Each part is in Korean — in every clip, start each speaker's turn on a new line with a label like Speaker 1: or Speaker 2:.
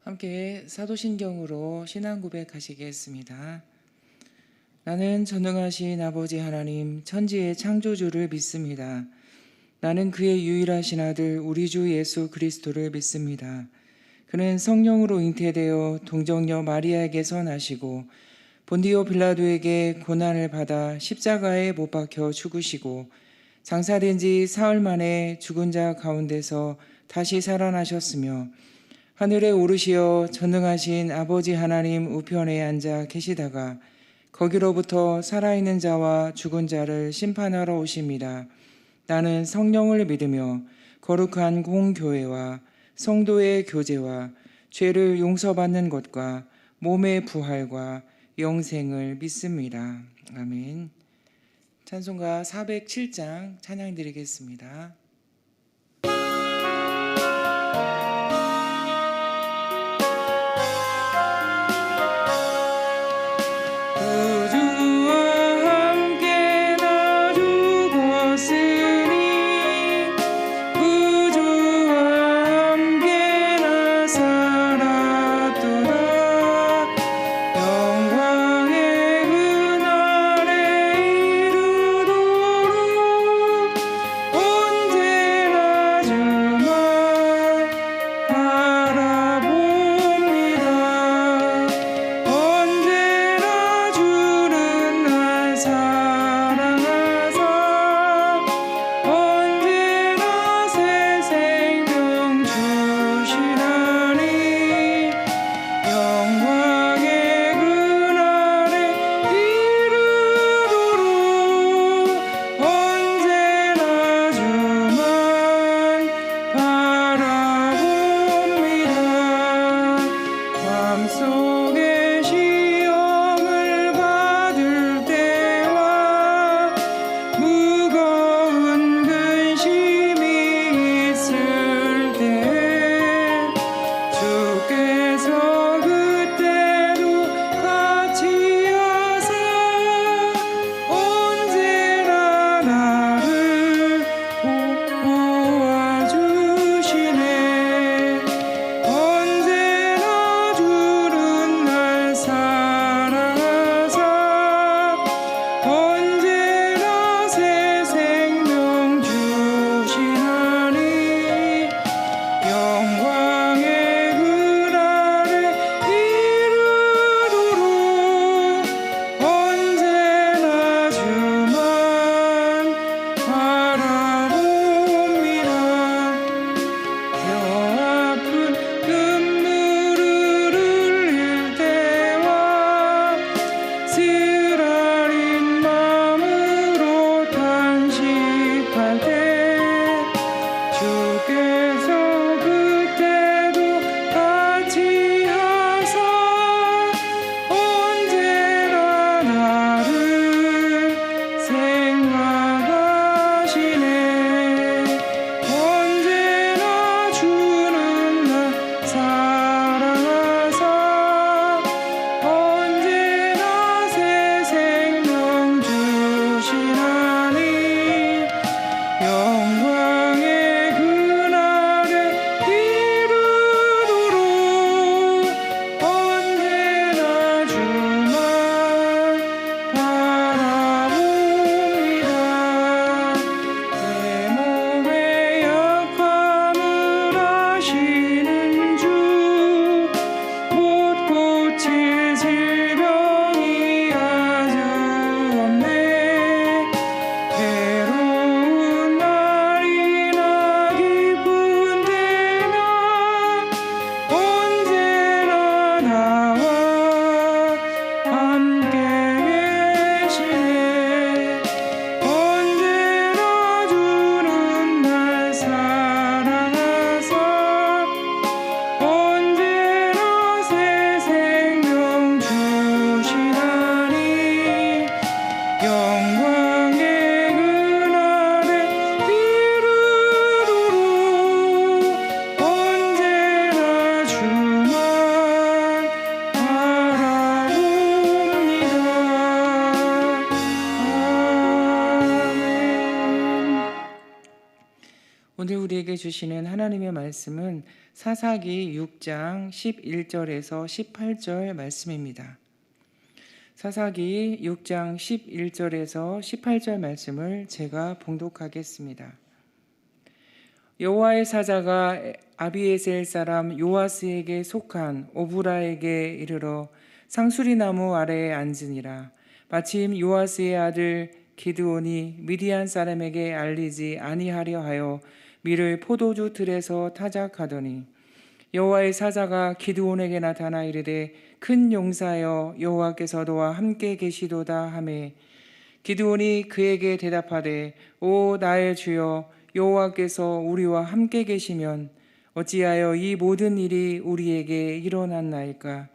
Speaker 1: 함께 사도신경으로 신앙 고백하시겠습니다. 나는 전능하신 아버지 하나님 천지의 창조주를 믿습니다. 나는 그의 유일하신 아들 우리 주 예수 그리스도를 믿습니다. 그는 성령으로 잉태되어 동정녀 마리아에게서 나시고 본디오 빌라도에게 고난을 받아 십자가에 못 박혀 죽으시고 장사된 지 사흘 만에 죽은 자 가운데서 다시 살아나셨으며 하늘에 오르시어 전능하신 아버지 하나님 우편에 앉아 계시다가 거기로부터 살아있는 자와 죽은 자를 심판하러 오십니다. 나는 성령을 믿으며 거룩한 공교회와 성도의 교제와 죄를 용서받는 것과 몸의 부활과 영생을 믿습니다. 아멘. 찬송가 407장 찬양 드리겠습니다. 오늘 우리에게 주시는 하나님의 말씀은 사사기 6장 11절에서 18절 말씀입니다. 사사기 6장 11절에서 18절 말씀을 제가 봉독하겠습니다. 여호와의 사자가 아비에셀 사람 요아스에게 속한 오브라에게 이르러 상수리 나무 아래에 앉으니라. 마침 요아스의 아들 기드온이 미디안 사람에게 알리지 아니하려 하여 밀을 포도주 틀에서 타작하더니 여호와의 사자가 기드온에게 나타나 이르되 큰 용사여 여호와께서 너와 함께 계시도다 하매 기드온이 그에게 대답하되 오 나의 주여 여호와께서 우리와 함께 계시면 어찌하여 이 모든 일이 우리에게 일어났나이까.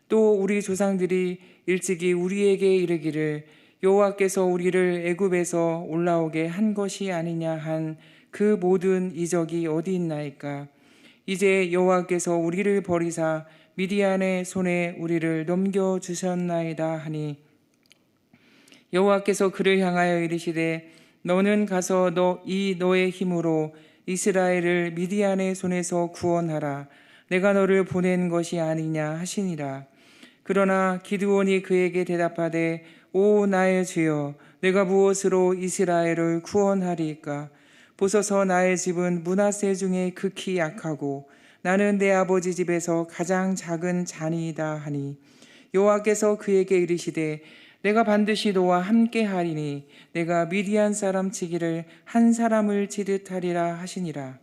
Speaker 1: 또 우리 조상들이 일찍이 우리에게 이르기를 여호와께서 우리를 애굽에서 올라오게 한 것이 아니냐 한 그 모든 이적이 어디 있나이까. 이제 여호와께서 우리를 버리사 미디안의 손에 우리를 넘겨주셨나이다 하니 여호와께서 그를 향하여 이르시되 너는 가서 너의 힘으로 이스라엘을 미디안의 손에서 구원하라. 내가 너를 보낸 것이 아니냐 하시니라. 그러나 기드온이 그에게 대답하되 오 나의 주여 내가 무엇으로 이스라엘을 구원하리이까. 보소서 나의 집은 므낫세 중에 극히 약하고 나는 내 아버지 집에서 가장 작은 자니이다 하니 여호와께서 그에게 이르시되 내가 반드시 너와 함께 하리니 내가 미디안 사람 치기를 한 사람을 치듯 하리라 하시니라.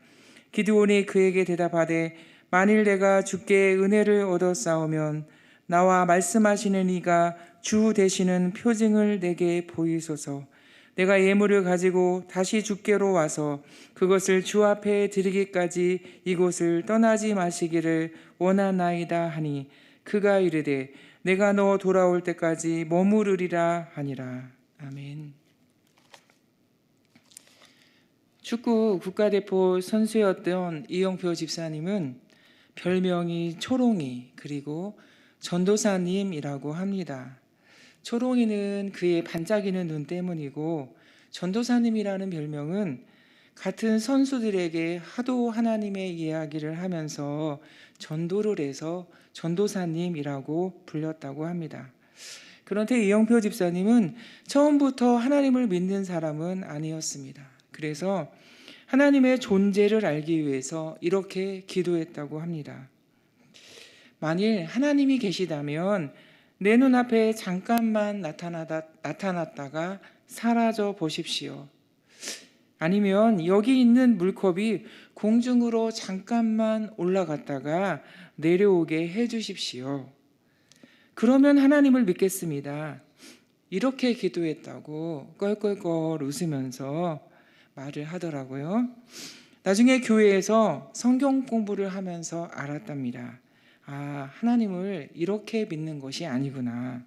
Speaker 1: 기드온이 그에게 대답하되 만일 내가 주께 은혜를 얻어 싸우면 나와 말씀하시는 이가 주 되시는 표징을 내게 보이소서. 내가 예물을 가지고 다시 주께로 와서 그것을 주 앞에 드리기까지 이곳을 떠나지 마시기를 원하나이다 하니 그가 이르되 내가 너 돌아올 때까지 머무르리라 하니라. 아멘. 축구 국가대표 선수였던 이영표 집사님은 별명이 초롱이 그리고 전도사님이라고 합니다. 초롱이는 그의 반짝이는 눈 때문이고 전도사님이라는 별명은 같은 선수들에게 하도 하나님의 이야기를 하면서 전도를 해서 전도사님이라고 불렸다고 합니다. 그런데 이영표 집사님은 처음부터 하나님을 믿는 사람은 아니었습니다. 그래서 하나님의 존재를 알기 위해서 이렇게 기도했다고 합니다. 만일 하나님이 계시다면 내 눈앞에 잠깐만 나타났다가 사라져 보십시오. 아니면 여기 있는 물컵이 공중으로 잠깐만 올라갔다가 내려오게 해주십시오. 그러면 하나님을 믿겠습니다. 이렇게 기도했다고 껄껄껄 웃으면서 말을 하더라고요. 나중에 교회에서 성경 공부를 하면서 알았답니다. 아, 하나님을 이렇게 믿는 것이 아니구나.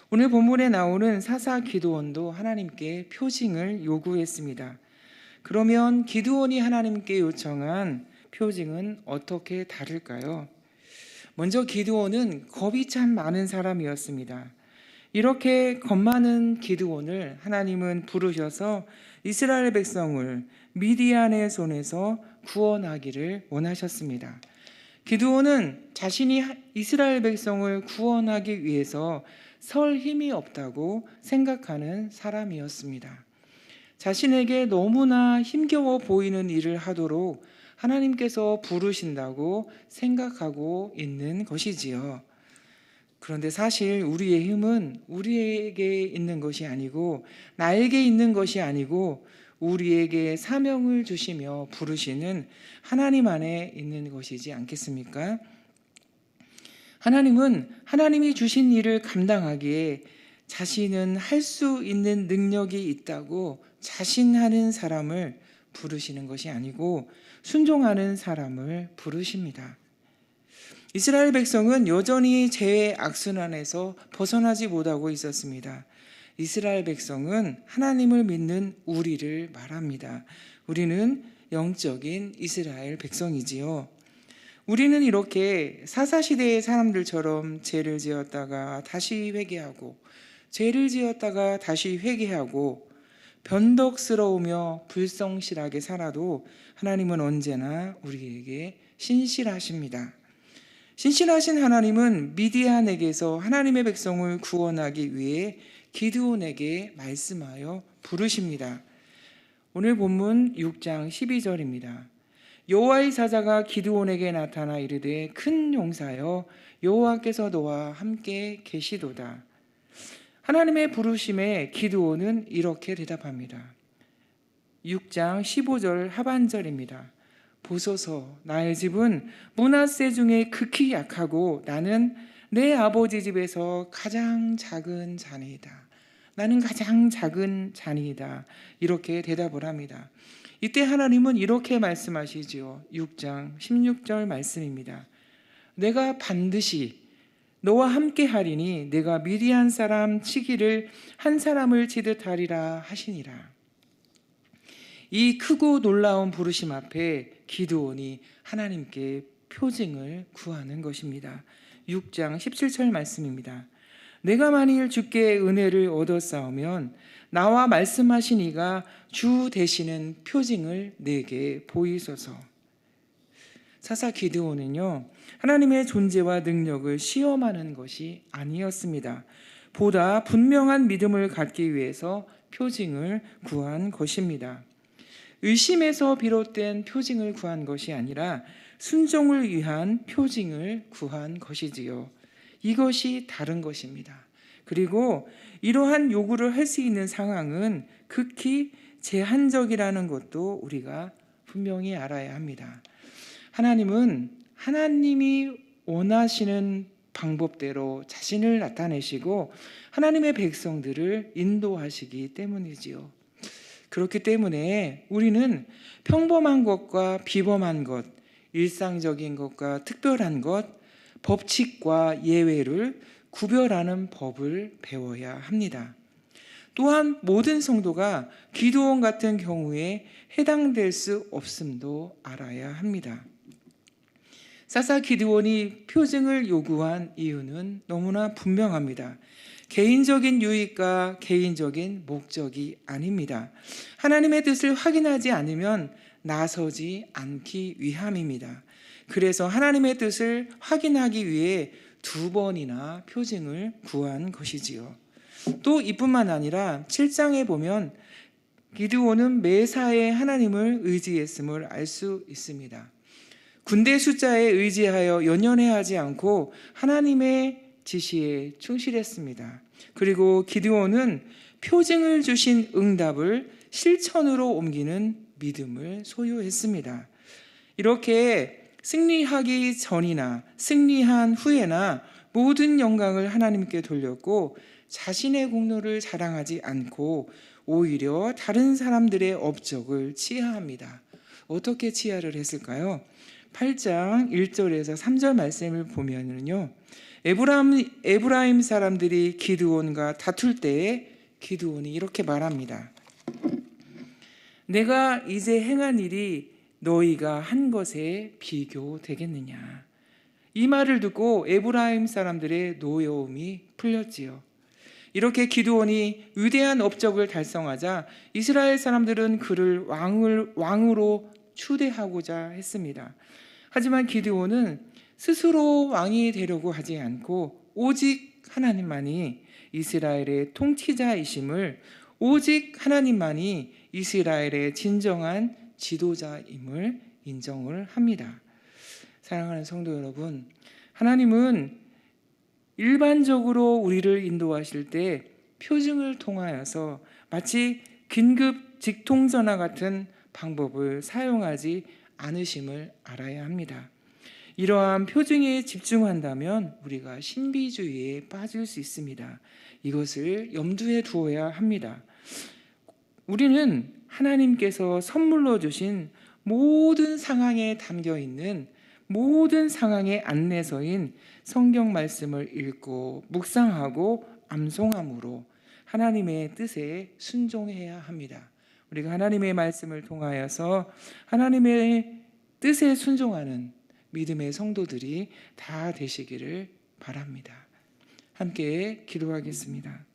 Speaker 1: 오늘 본문에 나오는 사사 기드온도 하나님께 표징을 요구했습니다. 그러면 기드온이 하나님께 요청한 표징은 어떻게 다를까요? 먼저 기드온은 겁이 참 많은 사람이었습니다. 이렇게 겁 많은 기드온을 하나님은 부르셔서 이스라엘 백성을 미디안의 손에서 구원하기를 원하셨습니다. 기드온은 자신이 이스라엘 백성을 구원하기 위해서 설 힘이 없다고 생각하는 사람이었습니다. 자신에게 너무나 힘겨워 보이는 일을 하도록 하나님께서 부르신다고 생각하고 있는 것이지요. 그런데 사실 우리의 힘은 우리에게 있는 것이 아니고 나에게 있는 것이 아니고 우리에게 사명을 주시며 부르시는 하나님 안에 있는 것이지 않겠습니까? 하나님은 하나님이 주신 일을 감당하기에 자신은 할 수 있는 능력이 있다고 자신하는 사람을 부르시는 것이 아니고 순종하는 사람을 부르십니다. 이스라엘 백성은 여전히 죄의 악순환에서 벗어나지 못하고 있었습니다. 이스라엘 백성은 하나님을 믿는 우리를 말합니다. 우리는 영적인 이스라엘 백성이지요. 우리는 이렇게 사사시대의 사람들처럼 죄를 지었다가 다시 회개하고 죄를 지었다가 다시 회개하고 변덕스러우며 불성실하게 살아도 하나님은 언제나 우리에게 신실하십니다. 신실하신 하나님은 미디안에게서 하나님의 백성을 구원하기 위해 기드온에게 말씀하여 부르십니다. 오늘 본문 6장 12절입니다. 여호와의 사자가 기드온에게 나타나 이르되 큰 용사여 여호와께서 너와 함께 계시도다. 하나님의 부르심에 기드온은 이렇게 대답합니다. 6장 15절 하반절입니다. 보소서, 나의 집은 므낫세 중에 극히 약하고 나는 내 아버지 집에서 가장 작은 자니이다. 나는 가장 작은 자니이다. 이렇게 대답을 합니다. 이때 하나님은 이렇게 말씀하시지요. 6장 16절 말씀입니다. 내가 반드시 너와 함께 하리니 내가 미디안 사람 치기를 한 사람을 치듯 하리라 하시니라. 이 크고 놀라운 부르심 앞에 기드온이 하나님께 표징을 구하는 것입니다. 6장 17절 말씀입니다. 내가 만일 주께 은혜를 얻었사오면 나와 말씀하신 이가 주 되시는 표징을 내게 보이소서. 사사 기드온은요, 하나님의 존재와 능력을 시험하는 것이 아니었습니다. 보다 분명한 믿음을 갖기 위해서 표징을 구한 것입니다. 의심에서 비롯된 표징을 구한 것이 아니라 순종을 위한 표징을 구한 것이지요. 이것이 다른 것입니다. 그리고 이러한 요구를 할 수 있는 상황은 극히 제한적이라는 것도 우리가 분명히 알아야 합니다. 하나님은 하나님이 원하시는 방법대로 자신을 나타내시고 하나님의 백성들을 인도하시기 때문이지요. 그렇기 때문에 우리는 평범한 것과 비범한 것, 일상적인 것과 특별한 것, 법칙과 예외를 구별하는 법을 배워야 합니다. 또한 모든 성도가 기드온 같은 경우에 해당될 수 없음도 알아야 합니다. 사사 기드온이 표징을 요구한 이유는 너무나 분명합니다. 개인적인 유익과 개인적인 목적이 아닙니다. 하나님의 뜻을 확인하지 않으면 나서지 않기 위함입니다. 그래서 하나님의 뜻을 확인하기 위해 2번이나 표징을 구한 것이지요. 또 이뿐만 아니라 7장에 보면 기드온은 매사에 하나님을 의지했음을 알 수 있습니다. 군대 숫자에 의지하여 연연해하지 않고 하나님의 지시에 충실했습니다. 그리고 기드온은 표징을 주신 응답을 실천으로 옮기는 믿음을 소유했습니다. 이렇게 승리하기 전이나 승리한 후에나 모든 영광을 하나님께 돌렸고 자신의 공로를 자랑하지 않고 오히려 다른 사람들의 업적을 치하합니다. 어떻게 치하를 했을까요? 8장 1절에서 3절 말씀을 보면은요, 에브라임 사람들이 기드온과 다툴 때에 기드온이 이렇게 말합니다. 내가 이제 행한 일이 너희가 한 것에 비교되겠느냐. 이 말을 듣고 에브라임 사람들의 노여움이 풀렸지요. 이렇게 기드온이 위대한 업적을 달성하자 이스라엘 사람들은 그를 왕으로 추대하고자 했습니다. 하지만 기드온은 스스로 왕이 되려고 하지 않고 오직 하나님만이 이스라엘의 통치자이심을, 오직 하나님만이 이스라엘의 진정한 지도자임을 인정을 합니다. 사랑하는 성도 여러분, 하나님은 일반적으로 우리를 인도하실 때 표징을 통하여서 마치 긴급 직통전화 같은 방법을 사용하지 않으심을 알아야 합니다. 이러한 표징에 집중한다면 우리가 신비주의에 빠질 수 있습니다. 이것을 염두에 두어야 합니다. 우리는 하나님께서 선물로 주신 모든 상황에 담겨 있는 모든 상황의 안내서인 성경 말씀을 읽고 묵상하고 암송함으로 하나님의 뜻에 순종해야 합니다. 우리가 하나님의 말씀을 통하여서 하나님의 뜻에 순종하는 믿음의 성도들이 다 되시기를 바랍니다. 함께 기도하겠습니다.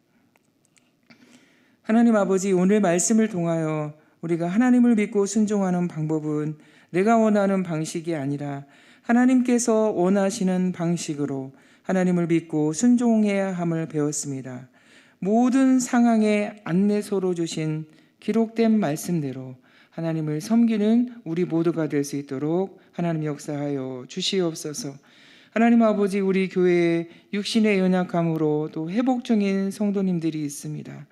Speaker 1: 하나님 아버지, 오늘 말씀을 통하여 우리가 하나님을 믿고 순종하는 방법은 내가 원하는 방식이 아니라 하나님께서 원하시는 방식으로 하나님을 믿고 순종해야 함을 배웠습니다. 모든 상황의 안내서로 주신 기록된 말씀대로 하나님을 섬기는 우리 모두가 될 수 있도록 하나님 역사하여 주시옵소서. 하나님 아버지, 우리 교회에 육신의 연약함으로 또 회복 중인 성도님들이 있습니다.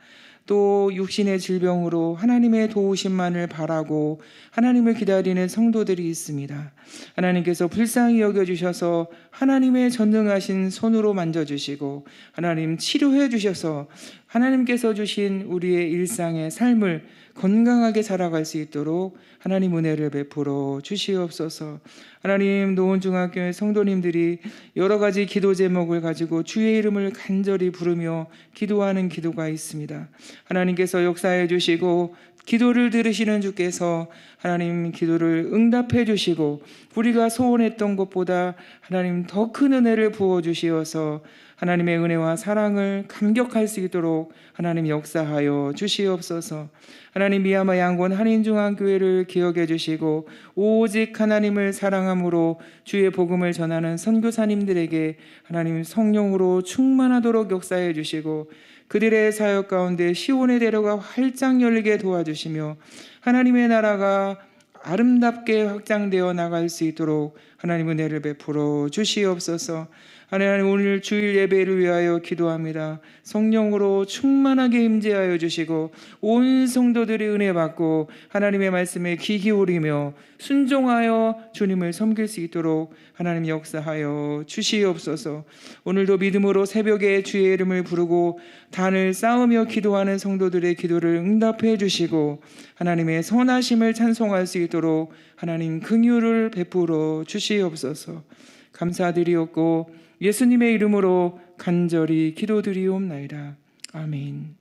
Speaker 1: 또 육신의 질병으로 하나님의 도우심만을 바라고 하나님을 기다리는 성도들이 있습니다. 하나님께서 불쌍히 여겨주셔서 하나님의 전능하신 손으로 만져주시고 하나님 치료해 주셔서 하나님께서 주신 우리의 일상의 삶을 건강하게 살아갈 수 있도록 하나님 은혜를 베풀어 주시옵소서. 하나님, 노원중학교의 성도님들이 여러 가지 기도 제목을 가지고 주의 이름을 간절히 부르며 기도하는 기도가 있습니다. 하나님께서 역사해 주시고 기도를 들으시는 주께서 하나님 기도를 응답해 주시고 우리가 소원했던 것보다 하나님 더 큰 은혜를 부어 주시어서 하나님의 은혜와 사랑을 감격할 수 있도록 하나님 역사하여 주시옵소서. 하나님, 미야마 양곤 한인중앙교회를 기억해 주시고 오직 하나님을 사랑함으로 주의 복음을 전하는 선교사님들에게 하나님 성령으로 충만하도록 역사해 주시고 그들의 사역 가운데 시온의 대로가 활짝 열리게 도와주시며 하나님의 나라가 아름답게 확장되어 나갈 수 있도록 하나님 은혜를 베풀어 주시옵소서. 하나님, 오늘 주일 예배를 위하여 기도합니다. 성령으로 충만하게 임재하여 주시고 온 성도들이 은혜 받고 하나님의 말씀에 귀 기울이며 순종하여 주님을 섬길 수 있도록 하나님 역사하여 주시옵소서. 오늘도 믿음으로 새벽에 주의 이름을 부르고 단을 쌓으며 기도하는 성도들의 기도를 응답해 주시고 하나님의 선하심을 찬송할 수 있도록 하나님 긍휼을 베풀어 주시옵소서. 감사드리옵고 예수님의 이름으로 간절히 기도드리옵나이다. 아멘.